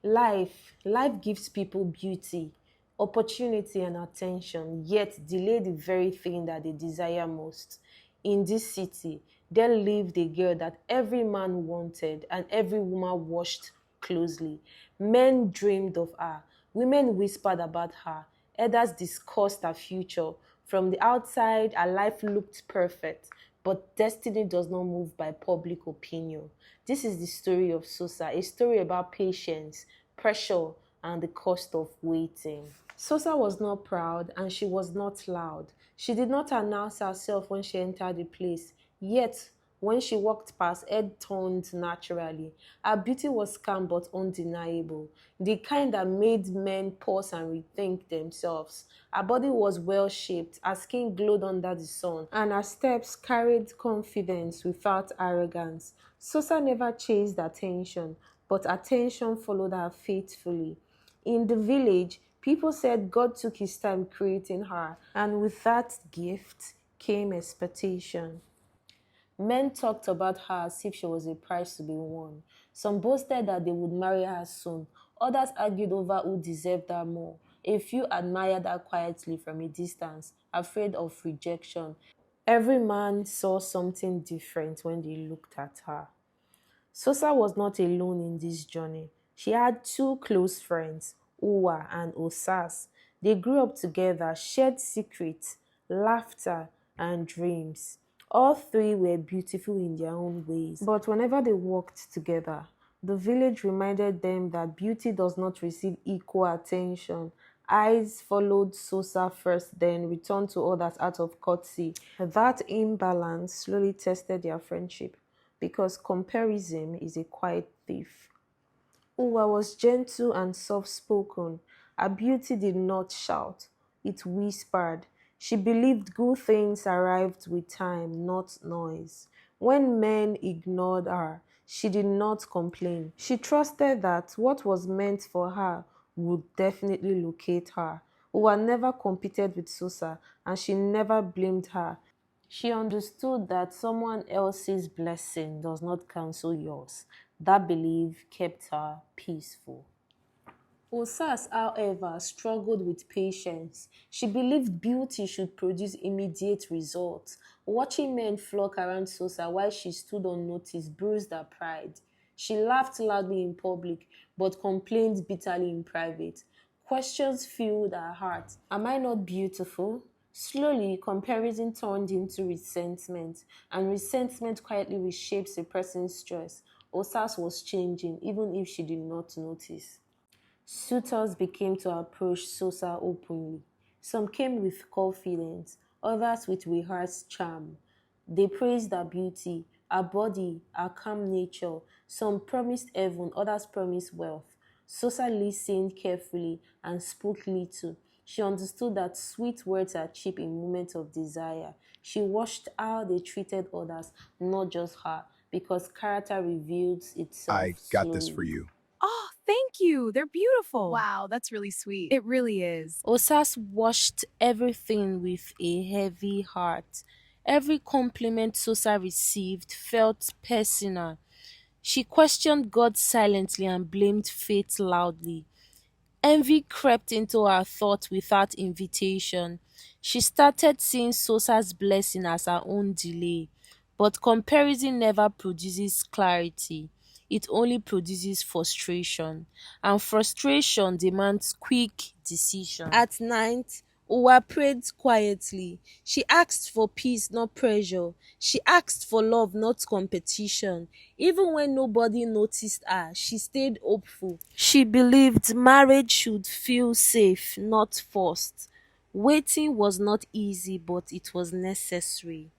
Life gives people beauty, opportunity, and attention, yet delay the very thing that they desire most. In this city, there lived a girl that every man wanted and every woman watched closely. Men dreamed of her, women whispered about her, others discussed her future. From the outside, her life looked perfect, but destiny does not move by public opinion. This is the story of Sosa, a story about patience, pressure, and the cost of waiting. Sosa was not proud and she was not loud. She did not announce herself when she entered the place, yet when she walked past, head turned naturally. Her beauty was calm but undeniable, the kind that made men pause and rethink themselves. Her body was well shaped, her skin glowed under the sun, and her steps carried confidence without arrogance. Sosa never chased attention, but attention followed her faithfully. In the village, people said God took his time creating her, and with that gift came expectation. Men talked about her as if she was a prize to be won. Some boasted that they would marry her soon. Others argued over who deserved her more. A few admired her quietly from a distance, afraid of rejection. Every man saw something different when they looked at her. Sosa was not alone in this journey. She had two close friends, Uwa and Osas. They grew up together, shared secrets, laughter, and dreams. All three were beautiful in their own ways. But whenever they walked together, the village reminded them that beauty does not receive equal attention. Eyes followed Sosa first, then returned to others out of courtesy. That imbalance slowly tested their friendship because comparison is a quiet thief. Uwa was gentle and soft spoken. Her beauty did not shout, it whispered. She believed good things arrived with time, not noise. When men ignored her, she did not complain. She trusted that what was meant for her would definitely locate her. Uwa never competed with Sosa and she never blamed her. She understood that someone else's blessing does not cancel yours. That belief kept her peaceful. Osas, however, struggled with patience. She believed beauty should produce immediate results. Watching men flock around Sosa while she stood unnoticed bruised her pride. She laughed loudly in public but complained bitterly in private. Questions filled her heart. Am I not beautiful? Slowly, comparison turned into resentment, and resentment quietly reshapes a person's choice. Osas was changing, even if she did not notice. Suitors began to approach Sosa openly. Some came with confidence, others with rehearsed charm. They praised her beauty, her body, her calm nature. Some promised heaven, others promised wealth. Sosa listened carefully and spoke little. She understood that sweet words are cheap in moments of desire. She watched how they treated others, not just her, because character reveals itself I got this for slowly. you. Oh, thank you. They're beautiful. Wow, that's really sweet. It really is. Osas watched everything with a heavy heart. Every compliment Sosa received felt personal. She questioned God silently and blamed fate loudly. Envy crept into her thought without invitation. She started seeing Sosa's blessing as her own delay. But comparison never produces clarity. It only produces frustration. And frustration demands quick decision. At night, Uwa prayed quietly. She asked for peace, not pressure. She asked for love, not competition. Even when nobody noticed her, she stayed hopeful. She believed marriage should feel safe, not forced. Waiting was not easy, but it was necessary.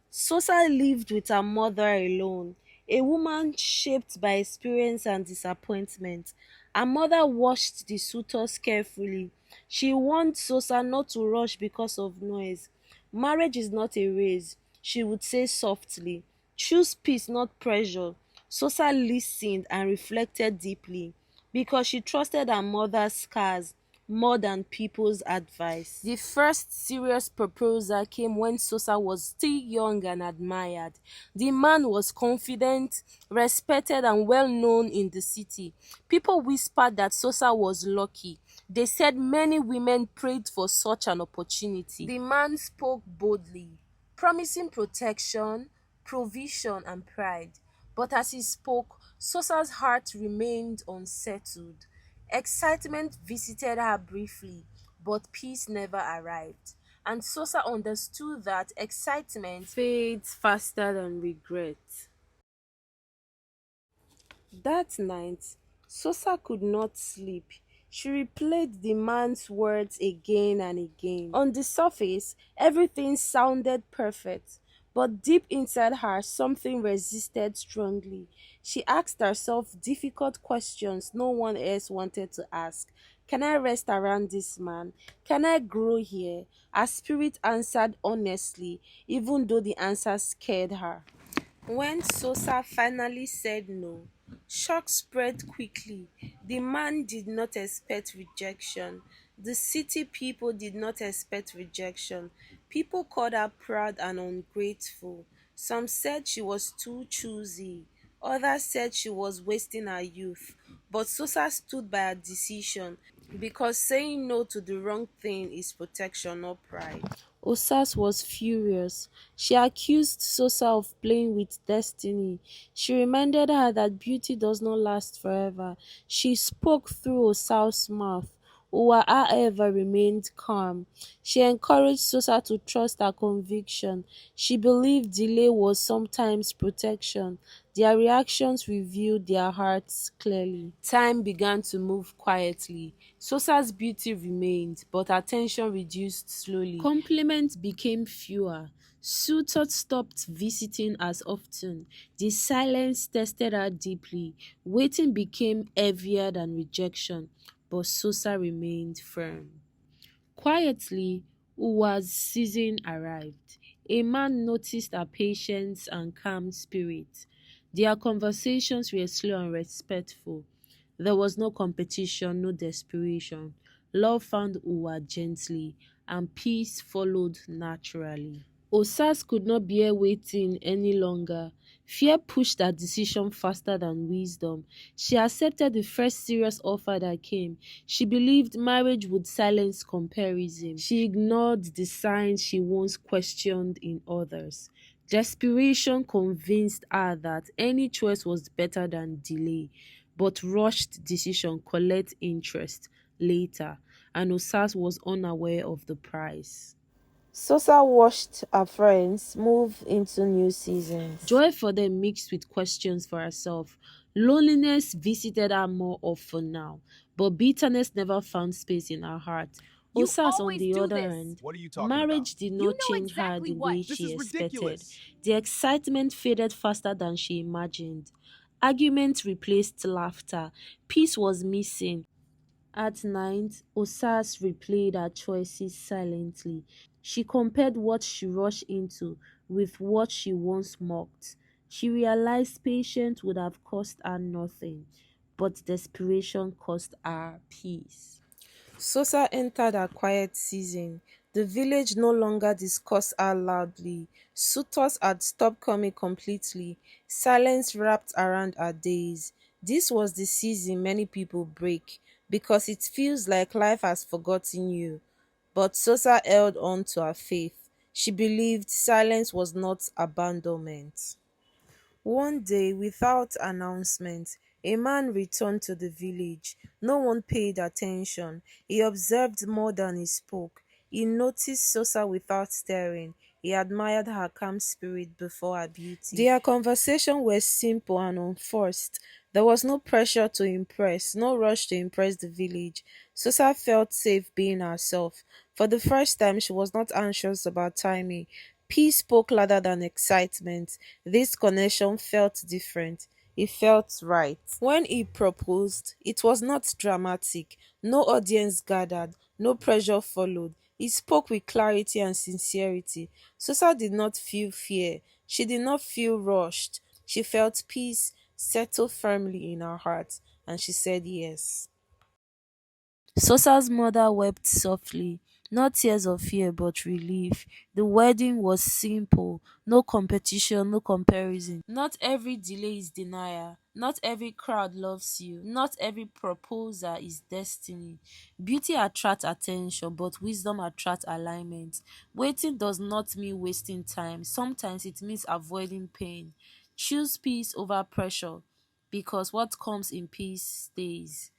Sosa lived with her mother alone, a woman shaped by experience and disappointment. Her mother watched the suitors carefully. She warned Sosa not to rush because of noise. Marriage is not a race, she would say softly. Choose peace, not pressure. Sosa listened and reflected deeply because she trusted her mother's scars more than people's advice. The first serious proposal came when Sosa was still young and admired. The man was confident, respected, and well known in the city. People whispered that Sosa was lucky. They said many women prayed for such an opportunity. The man spoke boldly, promising protection, provision, and pride. But as he spoke, Sosa's heart remained unsettled. Excitement visited her briefly, but peace never arrived. And Sosa understood that excitement fades faster than regret. That night, Sosa could not sleep. She replayed the man's words again and again. On the surface, everything sounded perfect, but deep inside her, something resisted strongly. She asked herself difficult questions no one else wanted to ask. Can I rest around this man? Can I grow here? Her spirit answered honestly, even though the answer scared her. When Sosa finally said no, shock spread quickly. The man did not expect rejection. The city people did not expect rejection. People called her proud and ungrateful. Some said she was too choosy. Others said she was wasting her youth. But Sosa stood by her decision because saying no to the wrong thing is protection, not pride. Osas was furious. She accused Sosa of playing with destiny. She reminded her that beauty does not last forever. She spoke through Osa's mouth. Uwa, however, remained calm. She encouraged Sosa to trust her conviction. She believed delay was sometimes protection. Their reactions revealed their hearts clearly. Time began to move quietly. Sosa's beauty remained, but attention reduced slowly. Compliments became fewer. Suitors stopped visiting as often. The silence tested her deeply. Waiting became heavier than rejection, but Sosa remained firm. Quietly, Uwa's season arrived. A man noticed her patience and calm spirit. Their conversations were slow and respectful. There was no competition, no desperation. Love found Uwa gently, and peace followed naturally. Osas could not bear waiting any longer. Fear pushed her decision faster than wisdom. She accepted the first serious offer that came. She believed marriage would silence comparison. She ignored the signs she once questioned in others. Desperation convinced her that any choice was better than delay, but rushed decision collect interest later, and Osas was unaware of the price. Sosa watched her friends move into new seasons. Joy for them mixed with questions for herself. Loneliness visited her more often now, but bitterness never found space in her heart. You Osas, on always the do other this. hand, What are you talking about? marriage did You not know change her exactly the what. way This she is expected. ridiculous. The excitement faded faster than she imagined. Arguments replaced laughter. Peace was missing. At night, Osas replayed her choices silently. She compared what she rushed into with what she once mocked. She realized patience would have cost her nothing, but desperation cost her peace. Sosa entered her quiet season. The village no longer discussed her loudly. Suitors had stopped coming completely. Silence wrapped around her days. This was the season many people break because it feels like life has forgotten you. But Sosa held on to her faith. She believed silence was not abandonment. One day, without announcement, a man returned to the village. No one paid attention. He observed more than he spoke. He noticed Sosa without staring. He admired her calm spirit before her beauty. Their conversation was simple and unforced. There was no pressure to impress, no rush to impress the village. Sosa felt safe being herself. For the first time, she was not anxious about timing. Peace spoke louder than excitement. This connection felt different. It felt right. When he proposed, it was not dramatic. No audience gathered, no pressure followed. He spoke with clarity and sincerity. Sosa did not feel fear. She did not feel rushed. She felt peace settle firmly in her heart, and she said yes. Sosa's mother wept softly, not tears of fear but relief. The wedding was simple, no competition, no comparison. Not every delay is denial. Not every crowd loves you. Not every proposal is destiny. Beauty attracts attention, but wisdom attracts alignment. Waiting does not mean wasting time. Sometimes it means avoiding pain. Choose peace over pressure because what comes in peace stays.